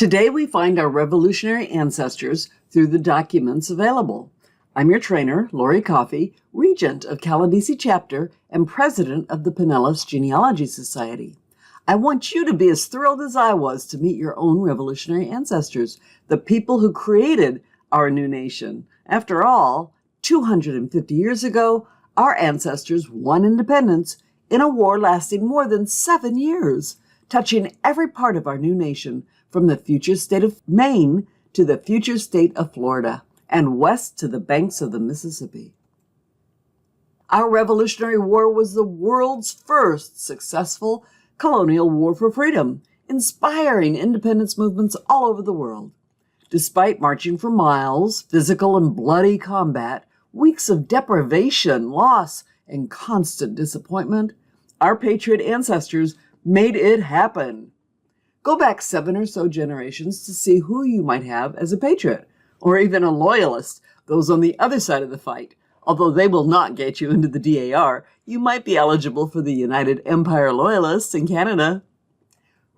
Today we find our revolutionary ancestors through the documents available. I'm your trainer, Lori Coffey, Regent of Caladesi Chapter and President of the Pinellas Genealogy Society. I want you to be as thrilled as I was to meet your own revolutionary ancestors, the people who created our new nation. After all, 250 years ago, our ancestors won independence in a war lasting more than 7 years, touching every part of our new nation, from the future state of Maine to the future state of Florida, and west to the banks of the Mississippi. Our Revolutionary War was the world's first successful colonial war for freedom, inspiring independence movements all over the world. Despite marching for miles, physical and bloody combat, weeks of deprivation, loss, and constant disappointment, our patriot ancestors made it happen. Go back 7 or so generations to see who you might have as a patriot, or even a loyalist, those on the other side of the fight. Although they will not get you into the DAR, you might be eligible for the United Empire Loyalists in Canada.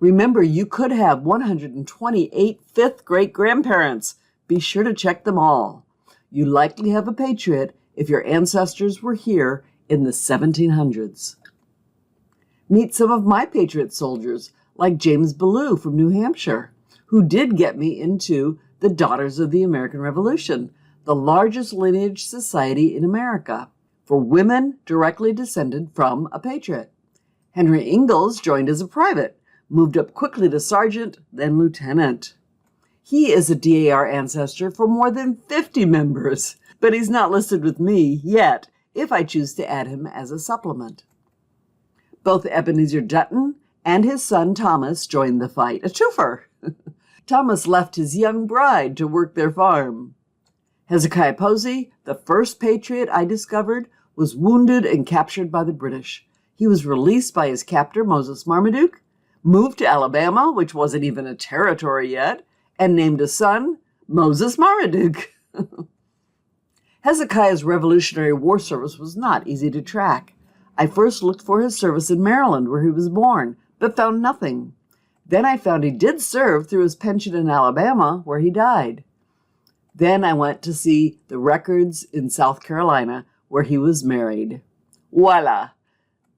Remember, you could have 128 fifth great-grandparents. Be sure to check them all. You likely have a patriot if your ancestors were here in the 1700s. Meet some of my patriot soldiers, like James Ballou from New Hampshire, who did get me into the Daughters of the American Revolution, the largest lineage society in America for women directly descended from a patriot. Henry Ingalls joined as a private, moved up quickly to sergeant, then lieutenant. He is a DAR ancestor for more than 50 members, but he's not listed with me yet if I choose to add him as a supplement. Both Ebenezer Dutton and his son Thomas joined the fight, a twofer. Thomas left his young bride to work their farm. Hezekiah Posey, the first patriot I discovered, was wounded and captured by the British. He was released by his captor, Moses Marmaduke, moved to Alabama, which wasn't even a territory yet, and named a son Moses Marmaduke. Hezekiah's Revolutionary War service was not easy to track. I first looked for his service in Maryland, where he was born, but found nothing. Then I found he did serve through his pension in Alabama, where he died. Then I went to see the records in South Carolina, where he was married. Voila!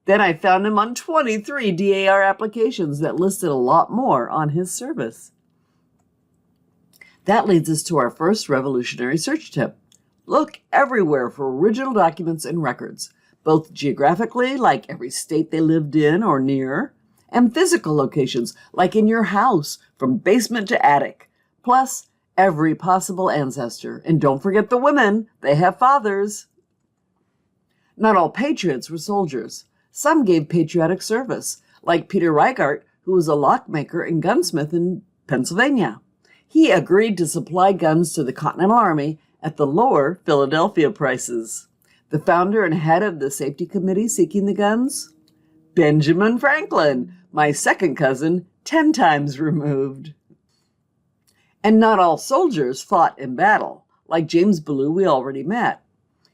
Then I found him on 23 DAR applications that listed a lot more on his service. That leads us to our first revolutionary search tip. Look everywhere for original documents and records, both geographically, like every state they lived in or near, and physical locations, like in your house, from basement to attic, plus every possible ancestor. And don't forget the women, they have fathers. Not all patriots were soldiers. Some gave patriotic service, like Peter Reigart, who was a lockmaker and gunsmith in Pennsylvania. He agreed to supply guns to the Continental Army at the lower Philadelphia prices. The founder and head of the safety committee seeking the guns? Benjamin Franklin, my second cousin, 10 times removed. And not all soldiers fought in battle, like James Ballou we already met.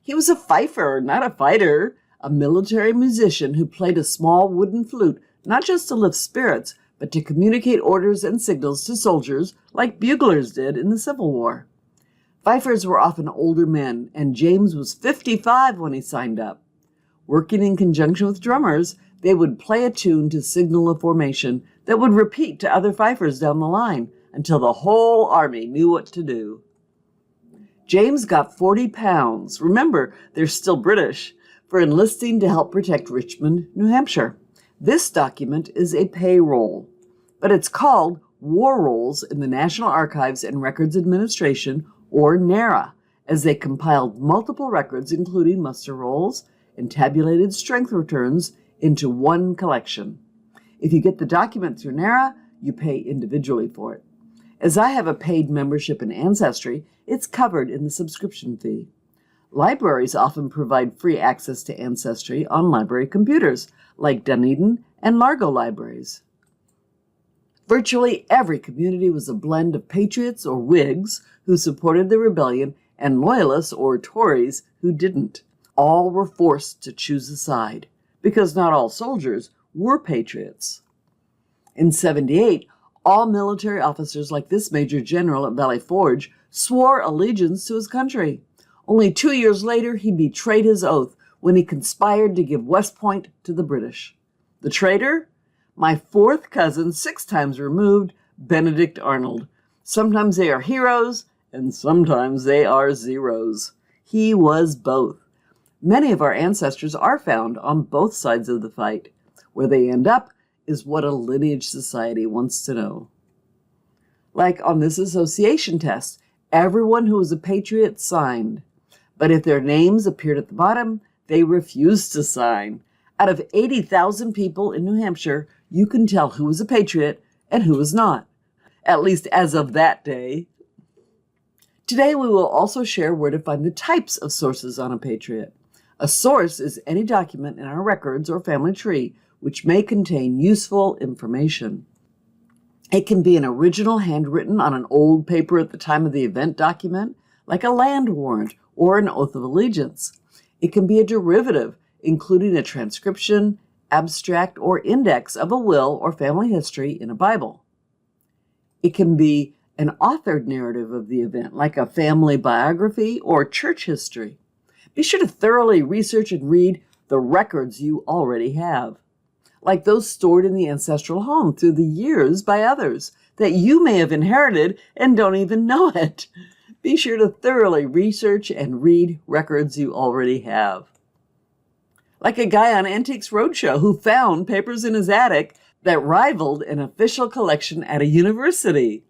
He was a fifer, not a fighter, a military musician who played a small wooden flute, not just to lift spirits, but to communicate orders and signals to soldiers like buglers did in the Civil War. Fifers were often older men, and James was 55 when he signed up. Working in conjunction with drummers, they would play a tune to signal a formation that would repeat to other fifers down the line until the whole army knew what to do. James got 40 pounds, remember, they're still British, for enlisting to help protect Richmond, New Hampshire. This document is a payroll, but it's called War Rolls in the National Archives and Records Administration, or NARA, as they compiled multiple records, including muster rolls and tabulated strength returns, into one collection. If you get the document through NARA, you pay individually for it. As I have a paid membership in Ancestry, it's covered in the subscription fee. Libraries often provide free access to Ancestry on library computers, like Dunedin and Largo libraries. Virtually every community was a blend of patriots or Whigs who supported the rebellion and loyalists or Tories who didn't. All were forced to choose a side, because not all soldiers were patriots. In 78, All military officers like this Major General at Valley Forge swore allegiance to his country. Only 2 years later, he betrayed his oath when he conspired to give West Point to the British. The traitor? My fourth cousin, 6 times removed, Benedict Arnold. Sometimes they are heroes, and sometimes they are zeros. He was both. Many of our ancestors are found on both sides of the fight. Where they end up is what a lineage society wants to know. Like on this association test, everyone who was a patriot signed. But if their names appeared at the bottom, they refused to sign. Out of 80,000 people in New Hampshire, you can tell who was a patriot and who was not, at least as of that day. Today, we will also share where to find the types of sources on a patriot. A source is any document in our records or family tree which may contain useful information. It can be an original handwritten on an old paper at the time of the event document, like a land warrant or an oath of allegiance. It can be a derivative, including a transcription, abstract, or index of a will or family history in a Bible. It can be an authored narrative of the event, like a family biography or church history. Be sure to thoroughly research and read the records you already have, like those stored in the ancestral home through the years by others that you may have inherited and don't even know it. Be sure to thoroughly research and read records you already have. Like a guy on Antiques Roadshow who found papers in his attic that rivaled an official collection at a university.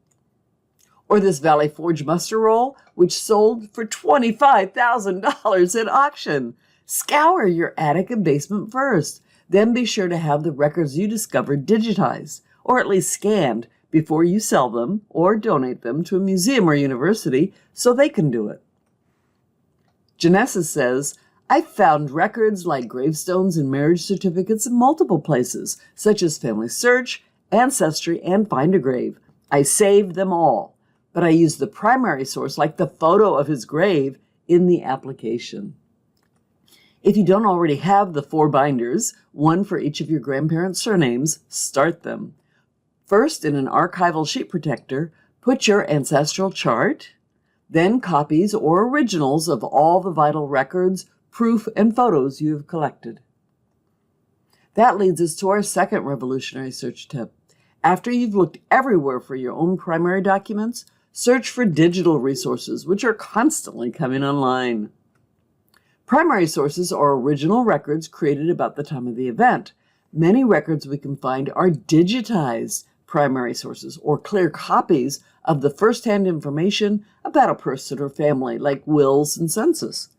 Or this Valley Forge muster roll, which sold for $25,000 at auction. Scour your attic and basement first. Then be sure to have the records you discovered digitized, or at least scanned, before you sell them or donate them to a museum or university so they can do it. Genesis says, I've found records like gravestones and marriage certificates in multiple places, such as Family Search, Ancestry, and Find a Grave. I saved them all, but I used the primary source, like the photo of his grave, in the application. If you don't already have the 4 binders, one for each of your grandparents' surnames, start them. First, in an archival sheet protector, put your ancestral chart, then copies or originals of all the vital records, proof, and photos you have collected. That leads us to our second revolutionary search tip. After you've looked everywhere for your own primary documents, search for digital resources, which are constantly coming online. Primary sources are original records created about the time of the event. Many records we can find are digitized primary sources or clear copies of the first-hand information about a person or family, like wills and census.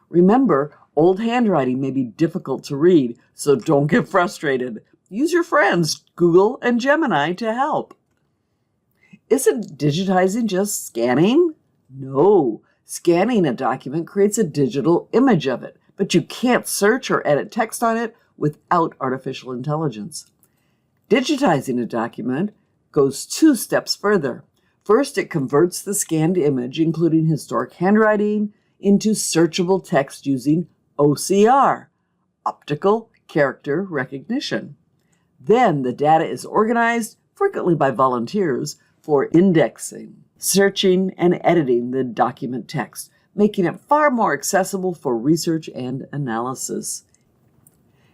Remember, old handwriting may be difficult to read, so don't get frustrated. Use your friends, Google and Gemini, to help. Isn't digitizing just scanning? No. Scanning a document creates a digital image of it, but you can't search or edit text on it without artificial intelligence. Digitizing a document goes 2 steps further. First, it converts the scanned image, including historic handwriting, into searchable text using OCR, optical character recognition. Then the data is organized, frequently by volunteers, for indexing, searching, and editing the document text, making it far more accessible for research and analysis.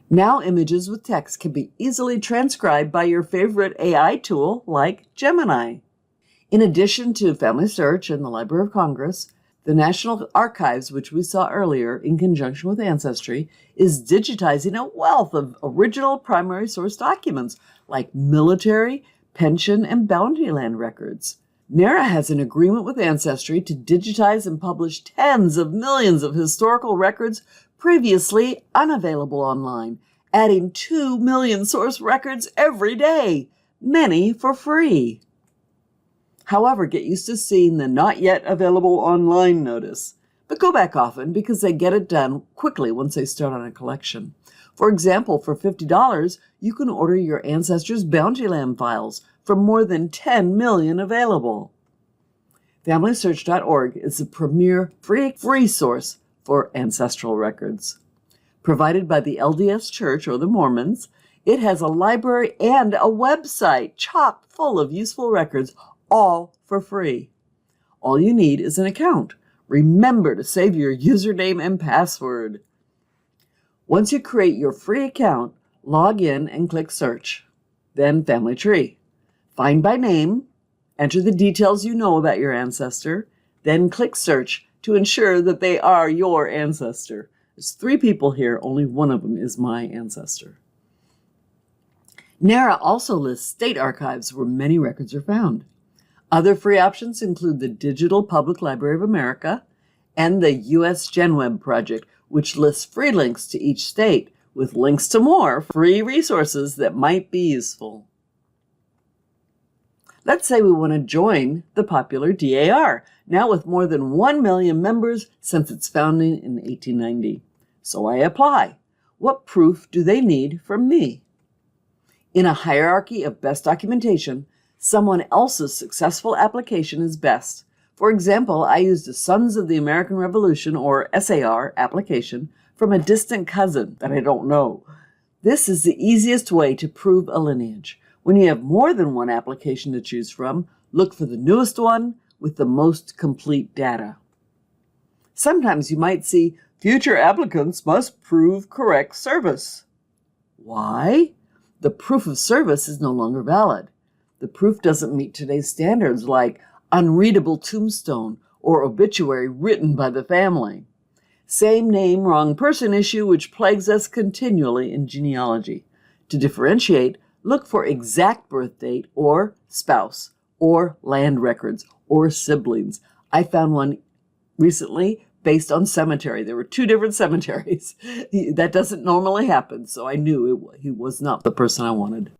Now images with text can be easily transcribed by your favorite AI tool like Gemini. In addition to Family Search and the Library of Congress, the National Archives, which we saw earlier in conjunction with Ancestry, is digitizing a wealth of original primary source documents like military, pension, and bounty land records. NARA has an agreement with Ancestry to digitize and publish tens of millions of historical records previously unavailable online, adding 2 million source records every day, many for free. However, get used to seeing the not yet available online notice, but go back often because they get it done quickly once they start on a collection. For example, for $50, you can order your ancestors' bounty land files from more than 10 million available. FamilySearch.org is the premier free source for ancestral records. Provided by the LDS Church or the Mormons, It has a library and a website chock full of useful records, all for free. All you need is an account. Remember to save your username and password. Once you create your free account, log in and click Search. Then Family Tree. Find by name, enter the details you know about your ancestor, then click Search to ensure that they are your ancestor. There's 3 people here, only one of them is my ancestor. NARA also lists state archives where many records are found. Other free options include the Digital Public Library of America and the U.S. GenWeb project, which lists free links to each state with links to more free resources that might be useful. Let's say we want to join the popular DAR, now with more than 1 million members since its founding in 1890. So I apply. What proof do they need from me? In a hierarchy of best documentation, someone else's successful application is best. For example, I used a Sons of the American Revolution, or SAR, application from a distant cousin that I don't know. This is the easiest way to prove a lineage. When you have more than one application to choose from, look for the newest one with the most complete data. Sometimes you might see future applicants must prove correct service. Why? The proof of service is no longer valid. The proof doesn't meet today's standards like unreadable tombstone or obituary written by the family. Same name, wrong person issue which plagues us continually in genealogy. To differentiate, look for exact birth date or spouse or land records or siblings. I found one recently based on cemetery. There were 2 different cemeteries. That doesn't normally happen, so I knew he was not the person I wanted.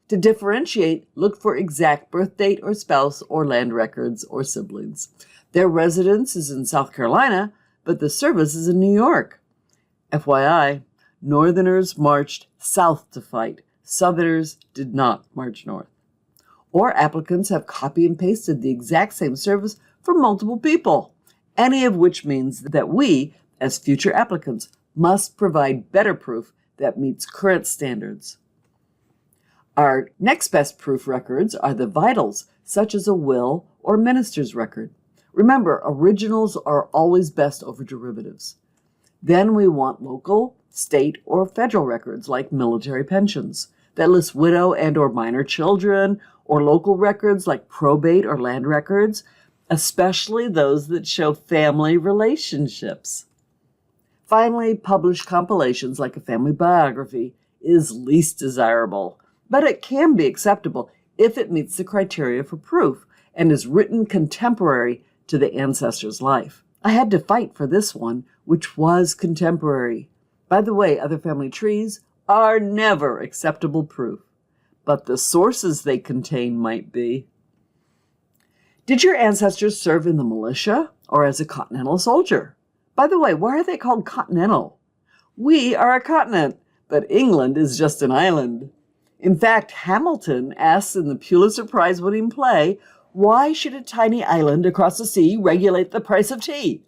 To differentiate, look for exact birth date or spouse or land records or siblings. Their residence is in South Carolina, but the service is in New York. FYI, Northerners marched south to fight. Southerners did not march north. Or applicants have copy and pasted the exact same service for multiple people, any of which means that we, as future applicants, must provide better proof that meets current standards. Our next best proof records are the vitals, such as a will or minister's record. Remember, originals are always best over derivatives. Then we want local, state, or federal records like military pensions that list widow and or minor children, or local records like probate or land records, especially those that show family relationships. Finally, published compilations like a family biography is least desirable, but it can be acceptable if it meets the criteria for proof and is written contemporary to the ancestor's life. I had to fight for this one, which was contemporary. By the way, other family trees are never acceptable proof, but the sources they contain might be. Did your ancestors serve in the militia or as a continental soldier? By the way, why are they called continental? We are a continent, but England is just an island. In fact, Hamilton asks in the Pulitzer Prize-winning play, why should a tiny island across the sea regulate the price of tea?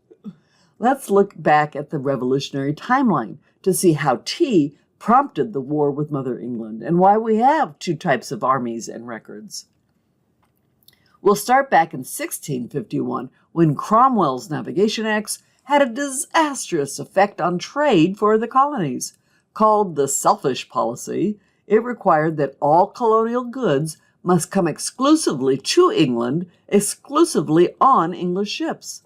Let's look back at the Revolutionary timeline to see how tea prompted the war with Mother England and why we have 2 types of armies and records. We'll start back in 1651 when Cromwell's Navigation Acts had a disastrous effect on trade for the colonies. Called the selfish policy, it required that all colonial goods must come exclusively to England, exclusively on English ships.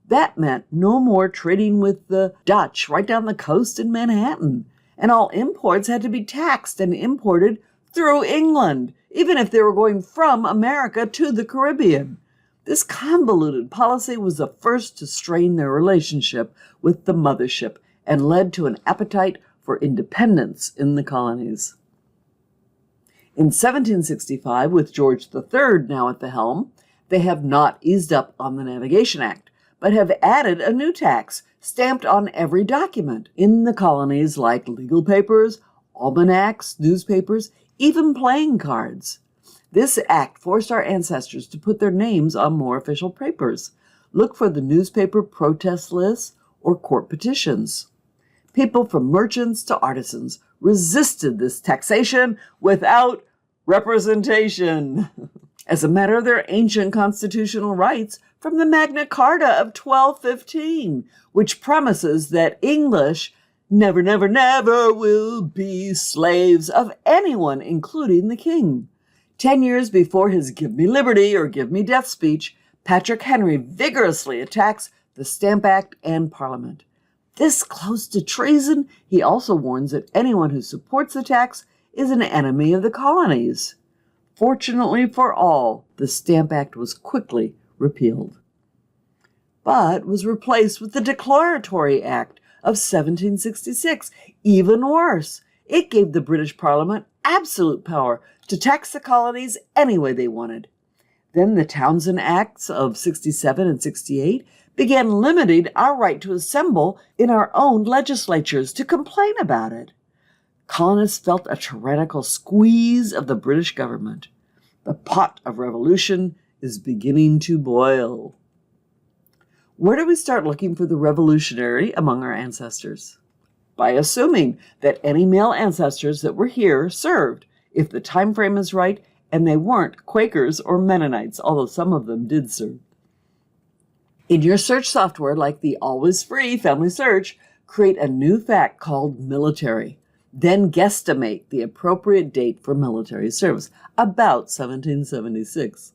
That meant no more trading with the Dutch right down the coast in Manhattan, and all imports had to be taxed and imported through England, even if they were going from America to the Caribbean. This convoluted policy was the first to strain their relationship with the mothership and led to an appetite for independence in the colonies. In 1765, with George III now at the helm, they have not eased up on the Navigation Act, but have added a new tax stamped on every document in the colonies like legal papers, almanacs, newspapers, even playing cards. This act forced our ancestors to put their names on more official papers. Look for the newspaper protest lists or court petitions. People from merchants to artisans resisted this taxation without representation as a matter of their ancient constitutional rights from the Magna Carta of 1215, which promises that English never, never, never will be slaves of anyone, including the king. 10 years before his Give Me Liberty or Give Me Death speech, Patrick Henry vigorously attacks the Stamp Act and Parliament. This close to treason, he also warns that anyone who supports the tax is an enemy of the colonies. Fortunately for all, the Stamp Act was quickly repealed, but was replaced with the Declaratory Act of 1766. Even worse, it gave the British Parliament absolute power to tax the colonies any way they wanted. Then the Townshend Acts of 67 and 68 began limiting our right to assemble in our own legislatures to complain about it. Colonists felt a tyrannical squeeze of the British government. The pot of revolution is beginning to boil. Where do we start looking for the revolutionary among our ancestors? By assuming that any male ancestors that were here served, if the time frame is right, and they weren't Quakers or Mennonites, although some of them did serve. In your search software, like the always free Family Search, create a new fact called military. Then guesstimate the appropriate date for military service, about 1776.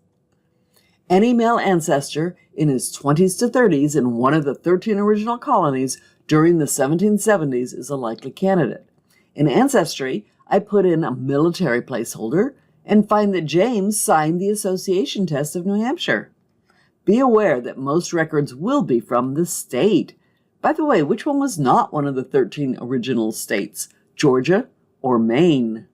Any male ancestor in his 20s to 30s in one of the 13 original colonies during the 1770s is a likely candidate. In Ancestry, I put in a military placeholder and find that James signed the Association Test of New Hampshire. Be aware that most records will be from the state. By the way, which one was not one of the 13 original states, Georgia or Maine?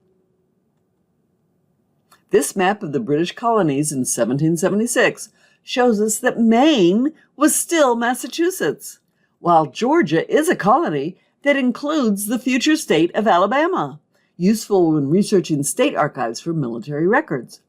This map of the British colonies in 1776 shows us that Maine was still Massachusetts, while Georgia is a colony that includes the future state of Alabama, useful when researching state archives for military records.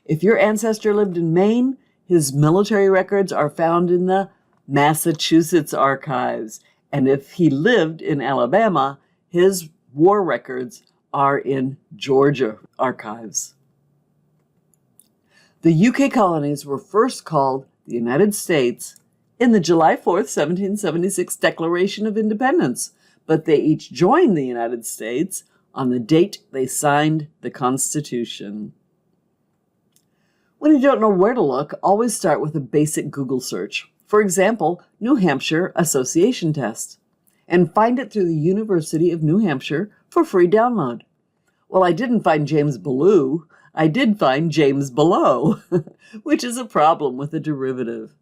If your ancestor lived in Maine, his military records are found in the Massachusetts archives, and if he lived in Alabama, his war records are in Georgia archives. The UK colonies were first called the United States in the July 4th, 1776 Declaration of Independence, but they each joined the United States on the date they signed the Constitution. When you don't know where to look, always start with a basic Google search. For example, New Hampshire Association Test, and find it through the University of New Hampshire for free download. Well, I didn't find James Ballou. I did find James Below, which is a problem with the derivative.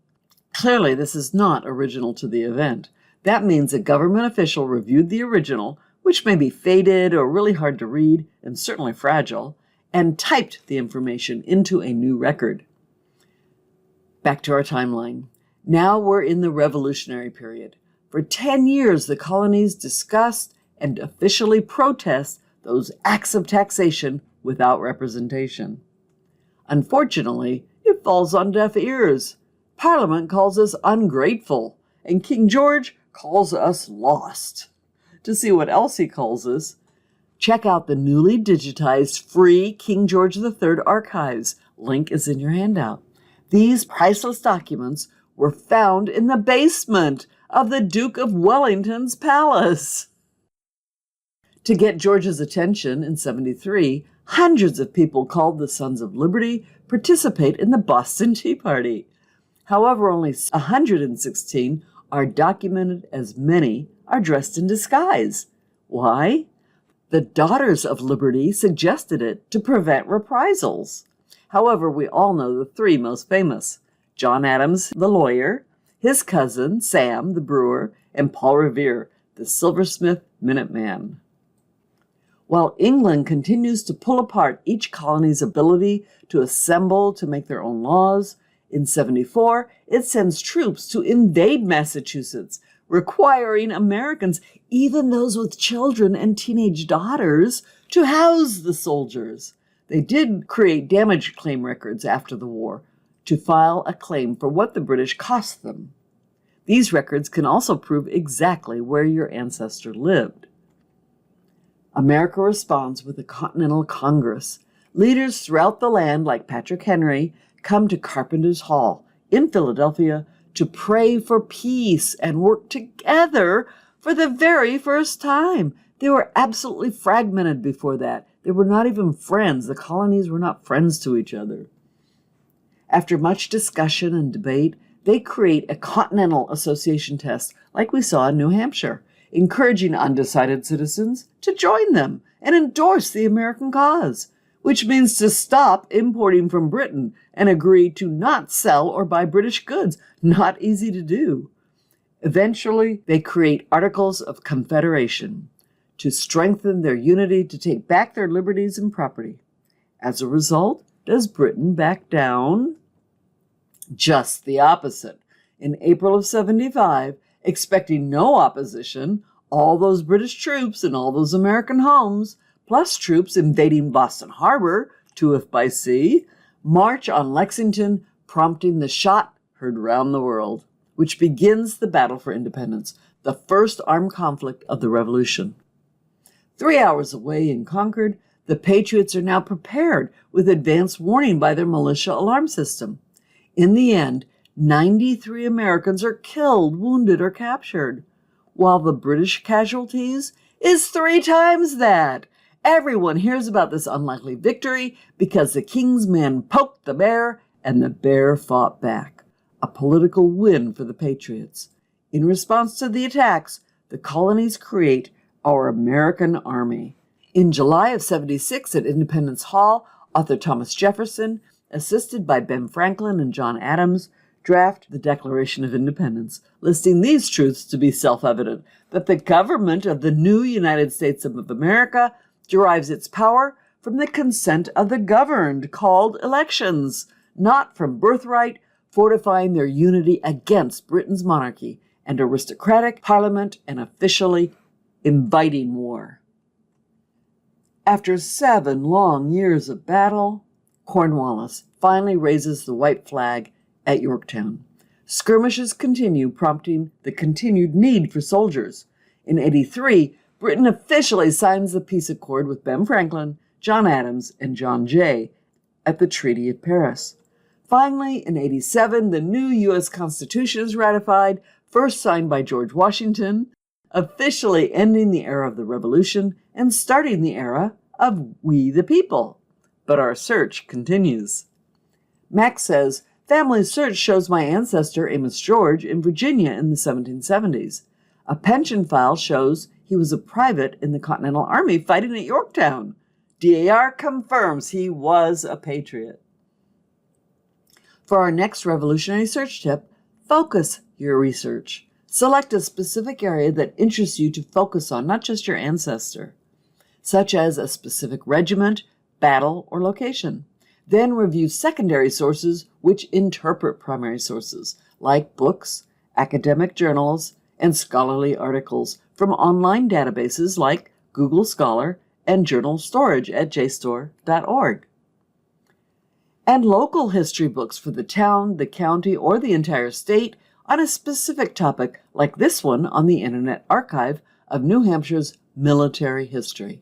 Clearly, this is not original to the event. That means a government official reviewed the original, which may be faded or really hard to read and certainly fragile, and typed the information into a new record. Back to our timeline. Now we're in the Revolutionary period. For 10 years, the colonies discussed and officially protest those acts of taxation without representation. Unfortunately, it falls on deaf ears. Parliament calls us ungrateful, and King George calls us lost. To see what else he calls us, check out the newly digitized free King George III archives. Link is in your handout. These priceless documents were found in the basement of the Duke of Wellington's palace. To get George's attention in 73, hundreds of people called the Sons of Liberty participate in the Boston Tea Party. However, only 116 are documented, as many are dressed in disguise. Why? The Daughters of Liberty suggested it to prevent reprisals. However, we all know the three most famous: John Adams, the lawyer, his cousin, Sam, the brewer, and Paul Revere, the silversmith Minuteman. While England continues to pull apart each colony's ability to assemble to make their own laws, in 74, it sends troops to invade Massachusetts, requiring Americans, even those with children and teenage daughters, to house the soldiers. They did create damage claim records after the war to file a claim for what the British cost them. These records can also prove exactly where your ancestor lived. America responds with a Continental Congress. Leaders throughout the land, like Patrick Henry, come to Carpenter's Hall in Philadelphia to pray for peace and work together for the very first time. They were absolutely fragmented before that. They were not even friends. The colonies were not friends to each other. After much discussion and debate, they create a Continental Association test like we saw in New Hampshire, encouraging undecided citizens to join them and endorse the American cause, which means to stop importing from Britain and agree to not sell or buy British goods. Not easy to do. Eventually, they create Articles of Confederation to strengthen their unity, to take back their liberties and property. As a result, does Britain back down? Just the opposite. In April of 75, expecting no opposition, all those British troops in all those American homes, plus troops invading Boston Harbor, 2 by sea, march on Lexington, prompting the shot heard round the world, which begins the battle for independence, the first armed conflict of the Revolution. 3 hours away in Concord, the Patriots are now prepared with advance warning by their militia alarm system. In the end, 93 Americans are killed, wounded, or captured, while the British casualties is 3 times that. Everyone hears about this unlikely victory because the king's men poked the bear and the bear fought back. A political win for the Patriots. In response to the attacks, the colonies create our American Army. In July of 76 at Independence Hall, author Thomas Jefferson, assisted by Ben Franklin and John Adams, draft the Declaration of Independence, listing these truths to be self-evident: that the government of the new United States of America derives its power from the consent of the governed, called elections, not from birthright, fortifying their unity against Britain's monarchy and aristocratic parliament and officially inviting war. After 7 long years of battle, Cornwallis finally raises the white flag at Yorktown. Skirmishes continue, prompting the continued need for soldiers. In 83, Britain officially signs the peace accord with Ben Franklin, John Adams, and John Jay at the Treaty of Paris. Finally, in 87, the new U.S. Constitution is ratified, first signed by George Washington, officially ending the era of the Revolution and starting the era of we the people. But our search continues. Max says, family search shows my ancestor, Amos George, in Virginia in the 1770s. A pension file shows he was a private in the Continental Army fighting at Yorktown. DAR confirms he was a patriot. For our next revolutionary search tip, focus your research. Select a specific area that interests you to focus on, not just your ancestor, such as a specific regiment, battle, or location. Then review secondary sources which interpret primary sources, like books, academic journals, and scholarly articles from online databases like Google Scholar and journal storage at JSTOR.org. And local history books for the town, the county, or the entire state on a specific topic, like this one on the Internet Archive of New Hampshire's military history,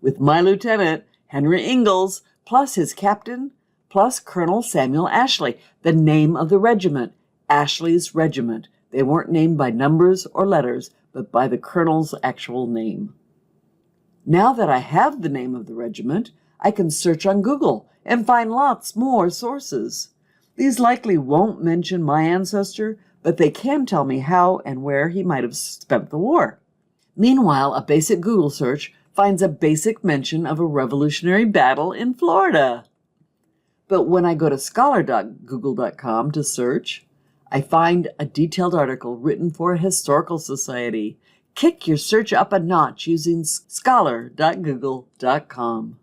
with my lieutenant, Henry Ingalls, plus his captain, plus Colonel Samuel Ashley, the name of the regiment, Ashley's Regiment. They weren't named by numbers or letters, but by the colonel's actual name. Now that I have the name of the regiment, I can search on Google and find lots more sources. These likely won't mention my ancestor, but they can tell me how and where he might have spent the war. Meanwhile, a basic Google search finds a basic mention of a Revolutionary battle in Florida. But when I go to scholar.google.com to search, I find a detailed article written for a historical society. Kick your search up a notch using scholar.google.com.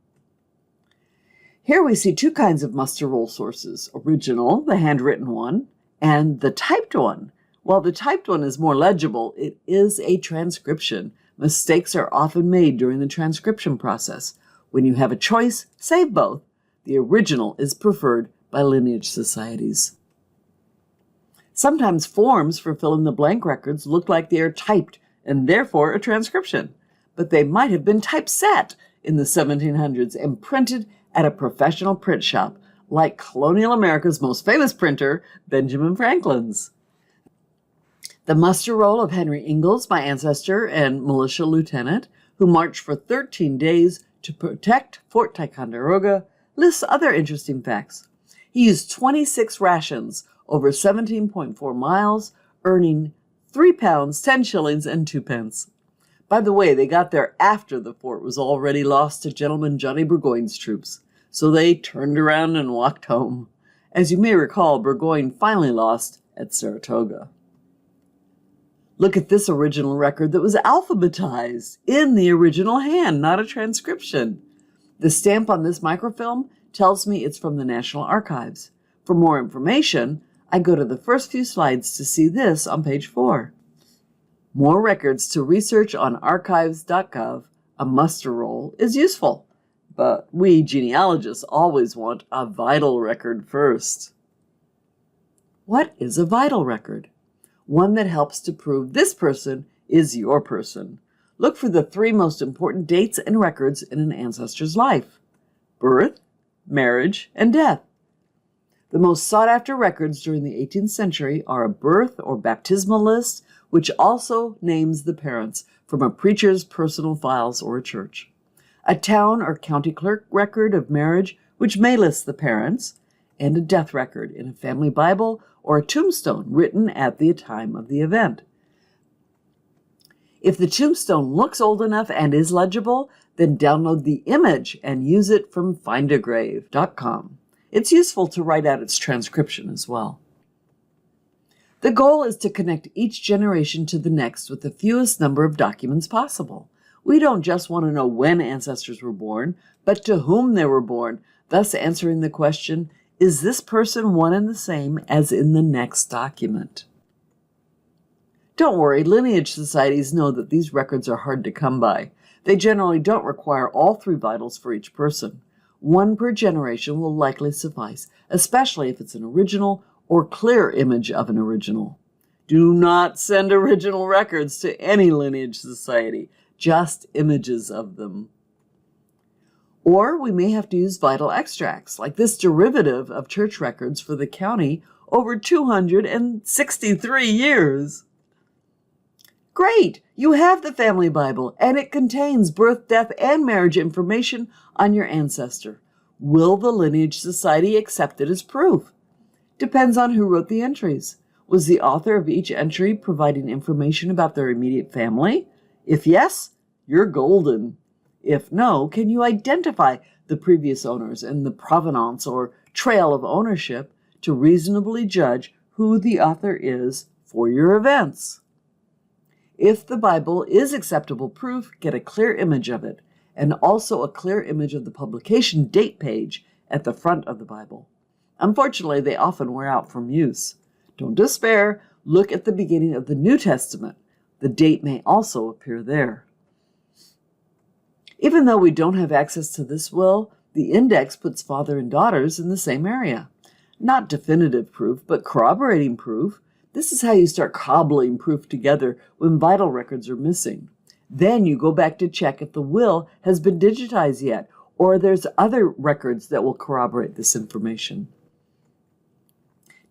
Here we see 2 kinds of muster roll sources: original, the handwritten one, and the typed one. While the typed one is more legible, it is a transcription. Mistakes are often made during the transcription process. When you have a choice, save both. The original is preferred by lineage societies. Sometimes forms for fill-in-the-blank records look like they are typed and therefore a transcription. but they might have been typeset in the 1700s and printed at a professional print shop, like colonial America's most famous printer, Benjamin Franklin's. The muster roll of Henry Ingalls, my ancestor and militia lieutenant, who marched for 13 days to protect Fort Ticonderoga, lists other interesting facts. He used 26 rations over 17.4 miles, earning 3 pounds, 10 shillings, and 2 pence. By the way, they got there after the fort was already lost to Gentleman Johnny Burgoyne's troops, so they turned around and walked home. As you may recall, Burgoyne finally lost at Saratoga. Look at this original record that was alphabetized in the original hand, not a transcription. The stamp on this microfilm tells me it's from the National Archives. For more information, I go to the first few slides to see this on page 4. More records to research on archives.gov. A muster roll is useful, but we genealogists always want a vital record first. What is a vital record? One that helps to prove this person is your person. Look for the 3 most important dates and records in an ancestor's life: birth, marriage, and death. The most sought-after records during the 18th century are a birth or baptismal list, which also names the parents from a preacher's personal files or a church; a town or county clerk record of marriage, which may list the parents; and a death record in a family Bible or a tombstone written at the time of the event. If the tombstone looks old enough and is legible, then download the image and use it from findagrave.com. It's useful to write out its transcription as well. The goal is to connect each generation to the next with the fewest number of documents possible. We don't just want to know when ancestors were born, but to whom they were born, thus answering the question, is this person one and the same as in the next document? Don't worry, lineage societies know that these records are hard to come by. They generally don't require all 3 vitals for each person. 1 per generation will likely suffice, especially if it's an original or clear image of an original. Do not send original records to any lineage society, just images of them. Or we may have to use vital extracts, like this derivative of church records for the county over 263 years. Great! You have the family Bible, and it contains birth, death, and marriage information on your ancestor. Will the lineage society accept it as proof? Depends on who wrote the entries. Was the author of each entry providing information about their immediate family? If yes, you're golden. If no, can you identify the previous owners and the provenance or trail of ownership to reasonably judge who the author is for your events? If the Bible is acceptable proof, get a clear image of it, and also a clear image of the publication date page at the front of the Bible. Unfortunately, they often wear out from use. Don't despair. Look at the beginning of the New Testament. The date may also appear there. Even though we don't have access to this will, the index puts father and daughters in the same area. Not definitive proof, but corroborating proof. This is how you start cobbling proof together when vital records are missing. Then you go back to check if the will has been digitized yet, or there's other records that will corroborate this information.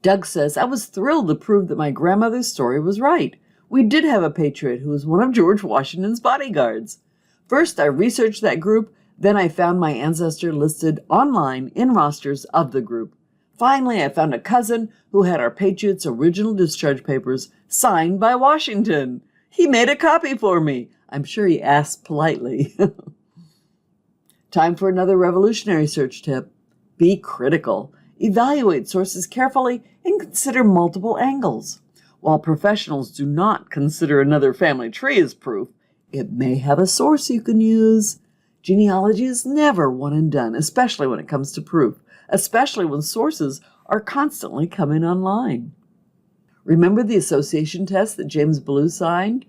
Doug says, I was thrilled to prove that my grandmother's story was right. We did have a patriot who was one of George Washington's bodyguards. First, I researched that group, then I found my ancestor listed online in rosters of the group. Finally, I found a cousin who had our patriot's original discharge papers signed by Washington. He made a copy for me. I'm sure he asked politely. Time for another revolutionary search tip. Be critical. Evaluate sources carefully and consider multiple angles. While professionals do not consider another family tree as proof, it may have a source you can use. Genealogy is never one and done, especially when it comes to proof, especially when sources are constantly coming online. Remember the association test that James Blue signed?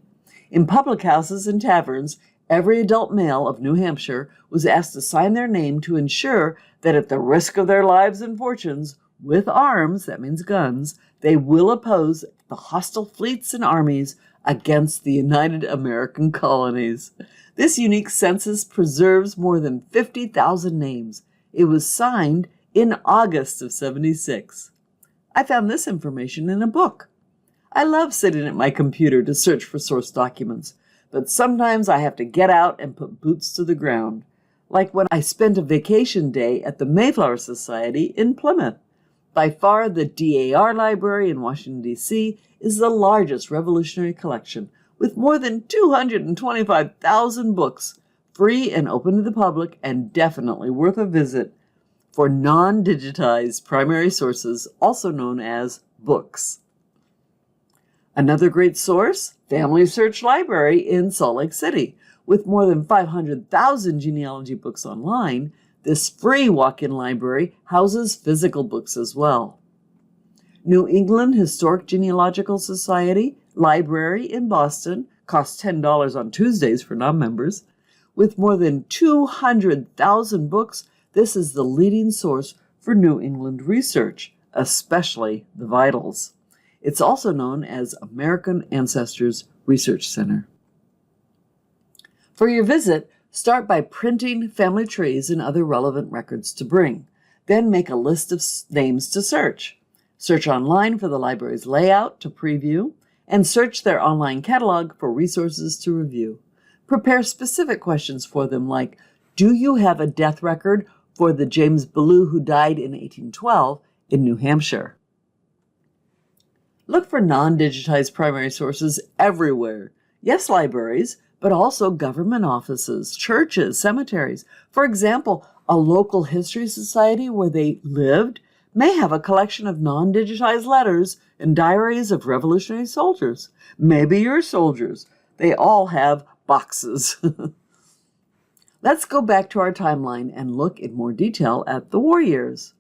In public houses and taverns, every adult male of New Hampshire was asked to sign their name to ensure that at the risk of their lives and fortunes, with arms, that means guns, they will oppose the hostile fleets and armies against the United American Colonies. This unique census preserves more than 50,000 names. It was signed in August of 76. I found this information in a book. I love sitting at my computer to search for source documents, but sometimes I have to get out and put boots to the ground, like when I spent a vacation day at the Mayflower Society in Plymouth. By far, the DAR Library in Washington, D.C. is the largest Revolutionary collection, with more than 225,000 books, free and open to the public and definitely worth a visit for non-digitized primary sources, also known as books. Another great source, Family Search Library in Salt Lake City. With more than 500,000 genealogy books online, this free walk-in library houses physical books as well. New England Historic Genealogical Society Library in Boston costs $10 on Tuesdays for non-members. With more than 200,000 books, this is the leading source for New England research, especially the vitals. It's also known as American Ancestors Research Center. For your visit, start by printing family trees and other relevant records to bring. Then make a list of names to search. Search online for the library's layout to preview, and search their online catalog for resources to review. Prepare specific questions for them like, do you have a death record for the James Ballou who died in 1812 in New Hampshire? Look for non-digitized primary sources everywhere. Yes, libraries, but also government offices, churches, cemeteries. For example, a local history society where they lived may have a collection of non-digitized letters and diaries of Revolutionary soldiers. Maybe your soldiers. They all have boxes. Let's go back to our timeline and look in more detail at the war years.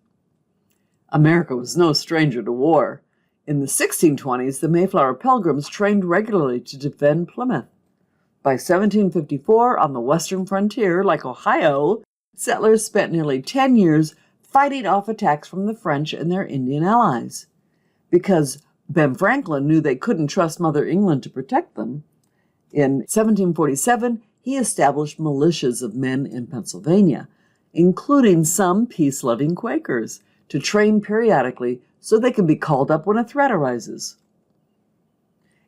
America was no stranger to war. In the 1620s, the Mayflower Pilgrims trained regularly to defend Plymouth. By 1754, on the western frontier, like Ohio, settlers spent nearly 10 years fighting off attacks from the French and their Indian allies. Because Ben Franklin knew they couldn't trust Mother England to protect them, in 1747, he established militias of men in Pennsylvania, including some peace-loving Quakers, to train periodically so they could be called up when a threat arises.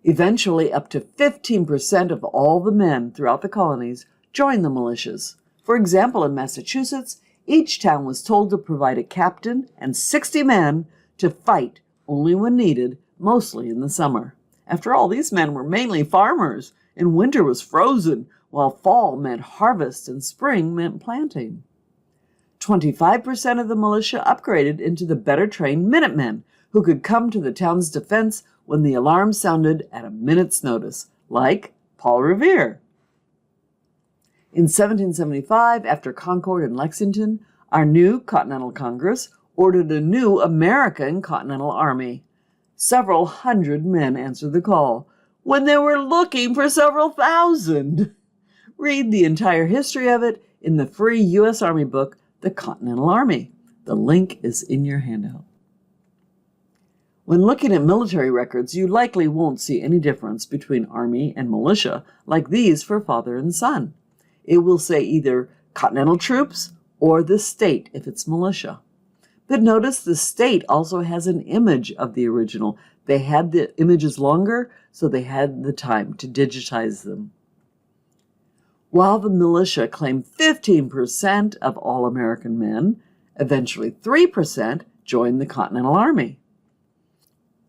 Eventually, up to 15% of all the men throughout the colonies joined the militias. For example, in Massachusetts, each town was told to provide a captain and 60 men to fight only when needed, mostly in the summer. After all, these men were mainly farmers, and winter was frozen, while fall meant harvest and spring meant planting. 25% of the militia upgraded into the better-trained Minutemen, who could come to the town's defense when the alarm sounded at a minute's notice, like Paul Revere. In 1775, after Concord and Lexington, our new Continental Congress ordered a new American Continental Army. Several hundred men answered the call, when they were looking for several thousand. Read the entire history of it in the free U.S. Army book, The Continental Army. The link is in your handout. When looking at military records, you likely won't see any difference between Army and militia, like these for father and son. It will say either Continental Troops or the state if it's militia. But notice the state also has an image of the original. They had the images longer, so they had the time to digitize them. While the militia claimed 15% of all American men, eventually 3% joined the Continental Army.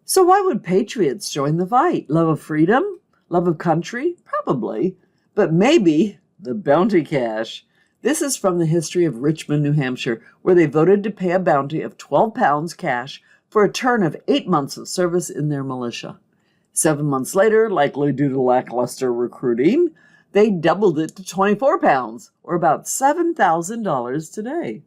So why would patriots join the fight? Love of freedom? Love of country? Probably. But maybe the bounty cash. This is from the history of Richmond, New Hampshire, where they voted to pay a bounty of 12 pounds cash for a term of 8 months of service in their militia. 7 months later, likely due to lackluster recruiting, they doubled it to 24 pounds, or about $7,000 today.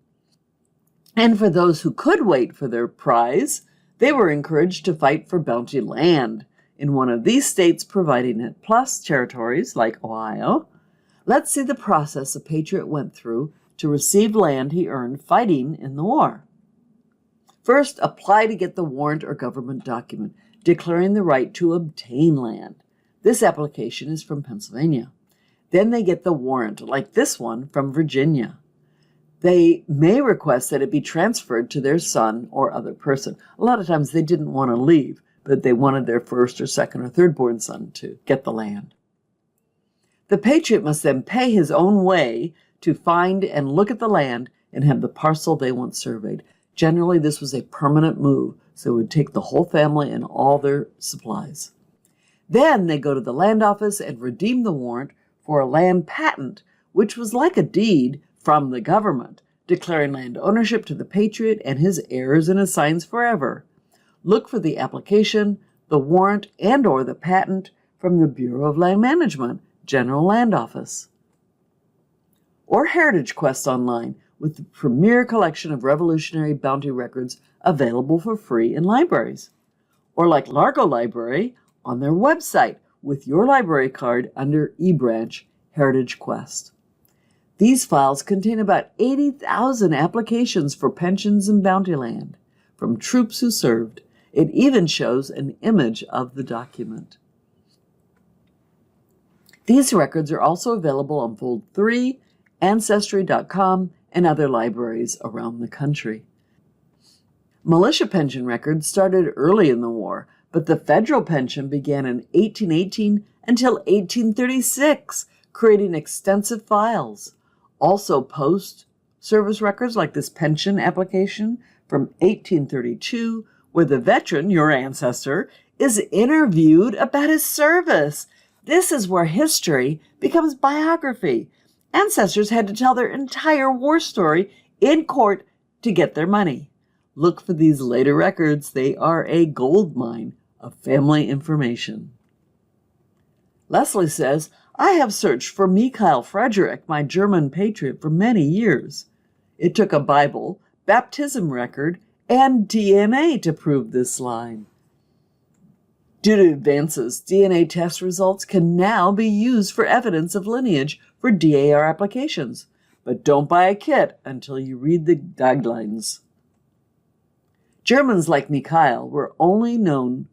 And for those who could wait for their prize, they were encouraged to fight for bounty land in one of these states providing it, plus territories like Ohio. Let's see the process a patriot went through to receive land he earned fighting in the war. First, apply to get the warrant or government document declaring the right to obtain land. This application is from Pennsylvania. Then they get the warrant, like this one, from Virginia. They may request that it be transferred to their son or other person. A lot of times they didn't want to leave, but they wanted their first or second or third born son to get the land. The patriot must then pay his own way to find and look at the land and have the parcel they want surveyed. Generally, this was a permanent move, so it would take the whole family and all their supplies. Then they go to the land office and redeem the warrant for a land patent, which was like a deed from the government, declaring land ownership to the patriot and his heirs and assigns forever. Look for the application, the warrant, and/or the patent from the Bureau of Land Management, General Land Office. Or Heritage Quest online, with the premier collection of Revolutionary bounty records available for free in libraries. Or like Largo Library on their website with your library card under eBranch Heritage Quest. These files contain about 80,000 applications for pensions and bounty land from troops who served. It even shows an image of the document. These records are also available on Fold 3, Ancestry.com, and other libraries around the country. Militia pension records started early in the war, but the federal pension began in 1818 until 1836, creating extensive files. Also post-service records like this pension application from 1832, where the veteran, your ancestor, is interviewed about his service. This is where history becomes biography. Ancestors had to tell their entire war story in court to get their money. Look for these later records. They are a gold mine of family information. Leslie says, I have searched for Mikhail Frederick, my German patriot, for many years. It took a Bible, baptism record, and DNA to prove this line. Due to advances, DNA test results can now be used for evidence of lineage for DAR applications. But don't buy a kit until you read the guidelines. Germans like Mikhail were only known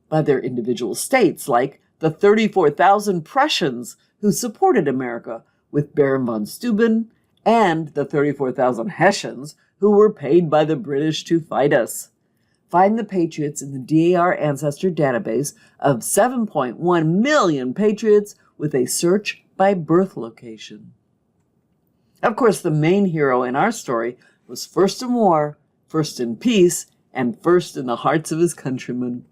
by their individual states, like the 34,000 Prussians who supported America with Baron von Steuben, and the 34,000 Hessians who were paid by the British to fight us. Find the patriots in the DAR ancestor database of 7.1 million patriots with a search by birth location. Of course, the main hero in our story was first in war, first in peace, and first in the hearts of his countrymen.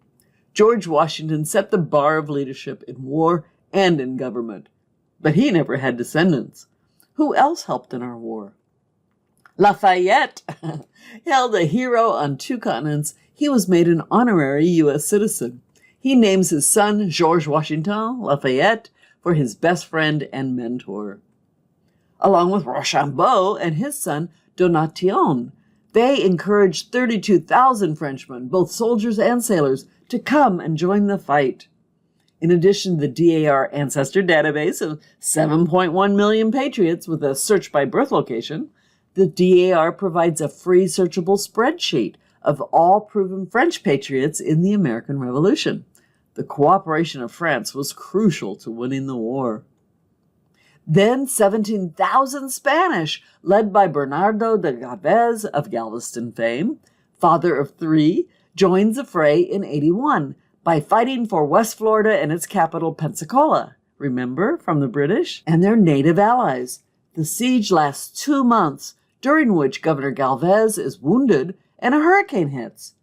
George Washington set the bar of leadership in war and in government, but he never had descendants. Who else helped in our war? Lafayette, hailed a hero on 2 continents. He was made an honorary U.S. citizen. He names his son Georges Washington Lafayette for his best friend and mentor. Along with Rochambeau and his son Donation, they encouraged 32,000 Frenchmen, both soldiers and sailors, to come and join the fight. In addition to the DAR ancestor database of 7.1 million patriots with a search by birth location, the DAR provides a free searchable spreadsheet of all proven French patriots in the American Revolution. The cooperation of France was crucial to winning the war. Then 17,000 Spanish, led by Bernardo de Galvez of Galveston fame, father of 3, joins the fray in 81 by fighting for West Florida and its capital, Pensacola, remember, from the British and their native allies. The siege lasts 2 months, during which Governor Galvez is wounded and a hurricane hits.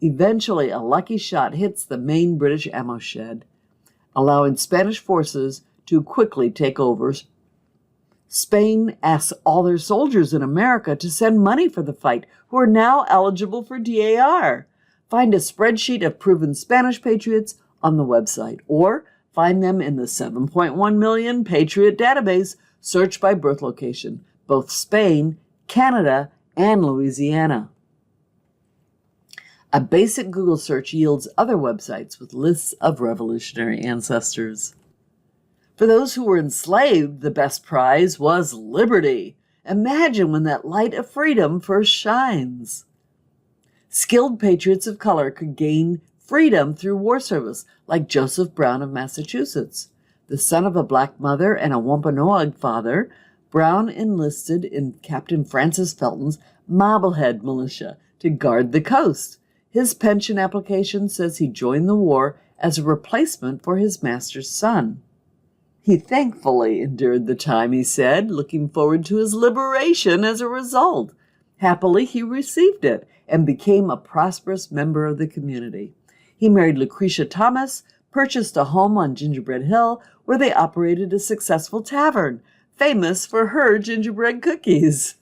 Eventually, a lucky shot hits the main British ammo shed, allowing Spanish forces to quickly take over. Spain asks all their soldiers in America to send money for the fight, who are now eligible for DAR. Find a spreadsheet of proven Spanish patriots on the website, or find them in the 7.1 million patriot database, search by birth location, both Spain, Canada, and Louisiana. A basic Google search yields other websites with lists of revolutionary ancestors. For those who were enslaved, the best prize was liberty. Imagine when that light of freedom first shines. Skilled patriots of color could gain freedom through war service, like Joseph Brown of Massachusetts. The son of a black mother and a Wampanoag father, Brown enlisted in Captain Francis Felton's Marblehead militia to guard the coast. His pension application says he joined the war as a replacement for his master's son. He thankfully endured the time, he said, looking forward to his liberation as a result. Happily, he received it and became a prosperous member of the community. He married Lucretia Thomas, purchased a home on Gingerbread Hill, where they operated a successful tavern, famous for her gingerbread cookies.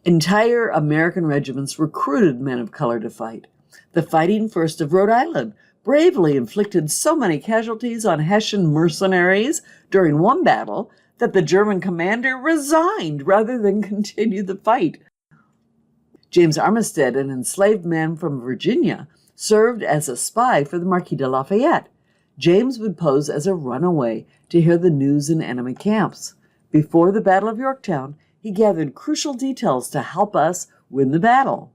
Entire American regiments recruited men of color to fight. The Fighting First of Rhode Island bravely inflicted so many casualties on Hessian mercenaries during one battle that the German commander resigned rather than continue the fight. James Armistead, an enslaved man from Virginia, served as a spy for the Marquis de Lafayette. James would pose as a runaway to hear the news in enemy camps. Before the Battle of Yorktown, he gathered crucial details to help us win the battle.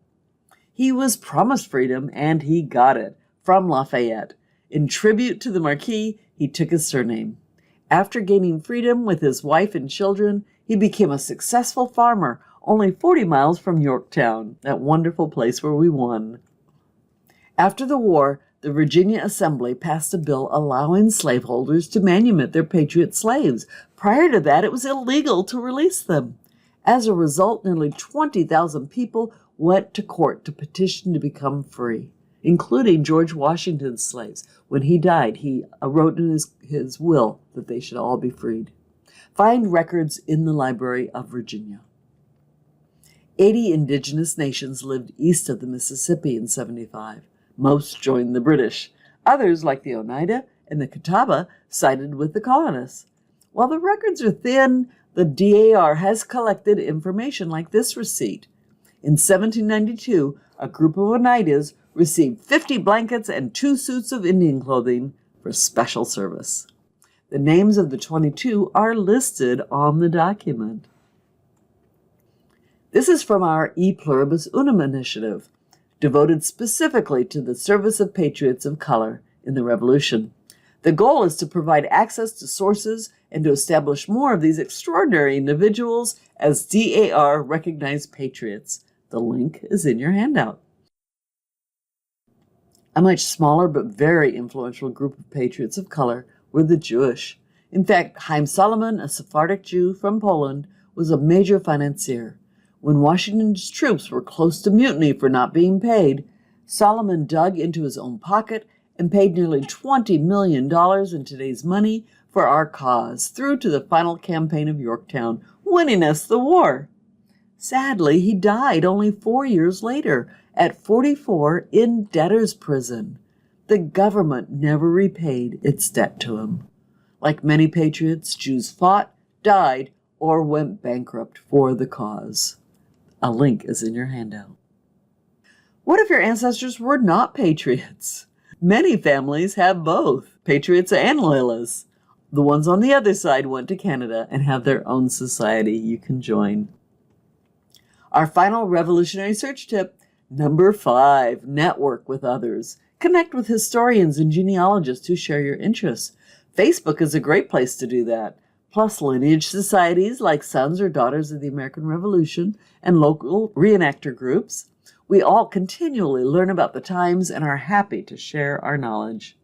He was promised freedom, and he got it from Lafayette. In tribute to the Marquis, he took his surname. After gaining freedom with his wife and children, he became a successful farmer only 40 miles from Yorktown, that wonderful place where we won. After the war, the Virginia Assembly passed a bill allowing slaveholders to manumit their patriot slaves. Prior to that, it was illegal to release them. As a result, nearly 20,000 people went to court to petition to become free, including George Washington's slaves. When he died, he wrote in his will that they should all be freed. Find records in the Library of Virginia. 80 indigenous nations lived east of the Mississippi in 75. Most joined the British. Others, like the Oneida and the Catawba, sided with the colonists. While the records are thin, the DAR has collected information like this receipt. In 1792, a group of Oneidas received 50 blankets and 2 suits of Indian clothing for special service. The names of the 22 are listed on the document. This is from our E Pluribus Unum initiative, devoted specifically to the service of patriots of color in the Revolution. The goal is to provide access to sources and to establish more of these extraordinary individuals as DAR recognized patriots. The link is in your handout. A much smaller but very influential group of patriots of color were the Jewish. In fact, Chaim Solomon, a Sephardic Jew from Poland, was a major financier. When Washington's troops were close to mutiny for not being paid, Solomon dug into his own pocket and paid nearly $20 million in today's money for our cause, through to the final campaign of Yorktown, winning us the war. Sadly, he died only 4 years later, at 44, in debtor's prison. The government never repaid its debt to him. Like many patriots, Jews fought, died, or went bankrupt for the cause. A link is in your handout. What if your ancestors were not patriots? Many families have both, patriots and loyalists. The ones on the other side went to Canada and have their own society you can join. Our final revolutionary search tip, number 5, network with others. Connect with historians and genealogists who share your interests. Facebook is a great place to do that. Plus lineage societies like Sons or Daughters of the American Revolution and local reenactor groups. We all continually learn about the times and are happy to share our knowledge.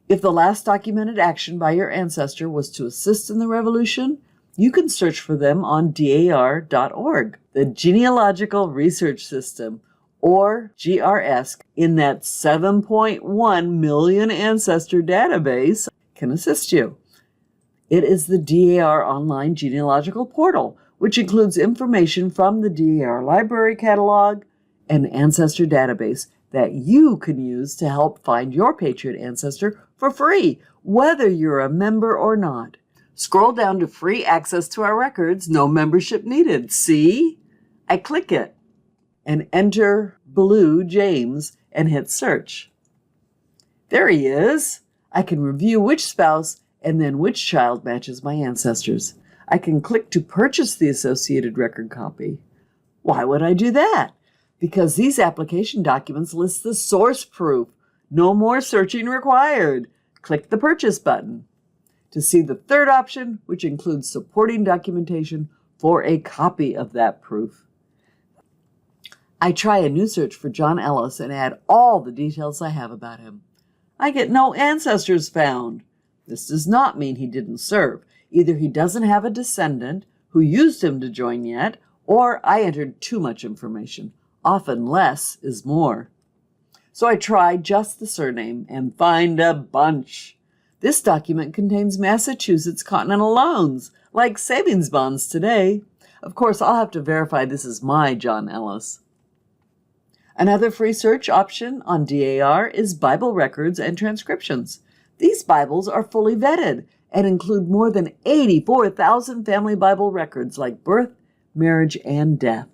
If the last documented action by your ancestor was to assist in the Revolution, you can search for them on DAR.org, the Genealogical Research System, or GRS, in that 7.1 million ancestor database, can assist you. It is the DAR Online Genealogical Portal, which includes information from the DAR Library Catalog and Ancestor Database that you can use to help find your patriot ancestor for free, whether you're a member or not. Scroll down to free access to our records, no membership needed. See? I click it and enter Blue James and hit search. There he is. I can review which spouse and then which child matches my ancestors. I can click to purchase the associated record copy. Why would I do that? because these application documents list the source proof. No more searching required. Click the Purchase button. To see the third option, which includes supporting documentation for a copy of that proof. I try a new search for John Ellis and add all the details I have about him. I get no ancestors found. This does not mean he didn't serve. Either he doesn't have a descendant who used him to join yet, or I entered too much information. Often less is more. So I try just the surname and find a bunch. This document contains Massachusetts Continental loans, like savings bonds today. Of course, I'll have to verify this is my John Ellis. Another free search option on DAR is Bible records and transcriptions. These Bibles are fully vetted and include more than 84,000 family Bible records like birth, marriage, and death.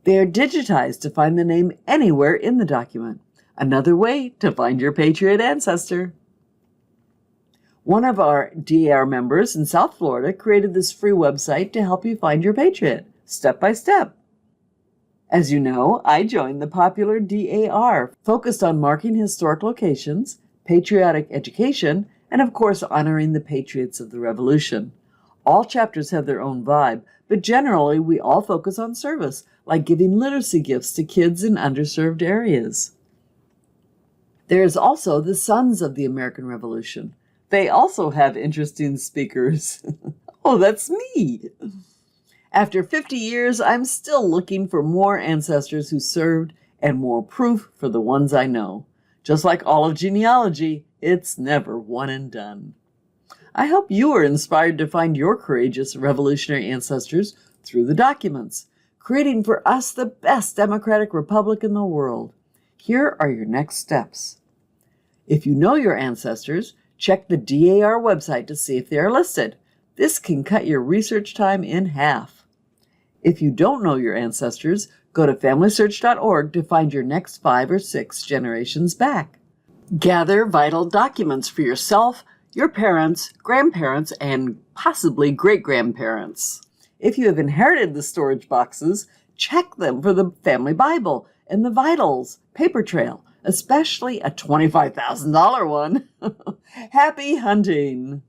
They are digitized to find the name anywhere in the document. Another way to find your Patriot ancestor. One of our DAR members in South Florida created this free website to help you find your Patriot, step by step. As you know, I joined the popular DAR, focused on marking historic locations, patriotic education, and of course honoring the patriots of the Revolution. All chapters have their own vibe, but generally we all focus on service, like giving literacy gifts to kids in underserved areas. There is also the Sons of the American Revolution. They also have interesting speakers. Oh, that's me! After 50 years, I'm still looking for more ancestors who served and more proof for the ones I know. Just like all of genealogy, it's never one and done. I hope you are inspired to find your courageous revolutionary ancestors through the documents, creating for us the best democratic republic in the world. Here are your next steps. If you know your ancestors, check the DAR website to see if they are listed. This can cut your research time in half. If you don't know your ancestors, go to FamilySearch.org to find your next 5 or 6 generations back. Gather vital documents for yourself, your parents, grandparents, and possibly great-grandparents. If you have inherited the storage boxes, check them for the family Bible and the vitals, paper trail, especially a $25,000 one. Happy hunting!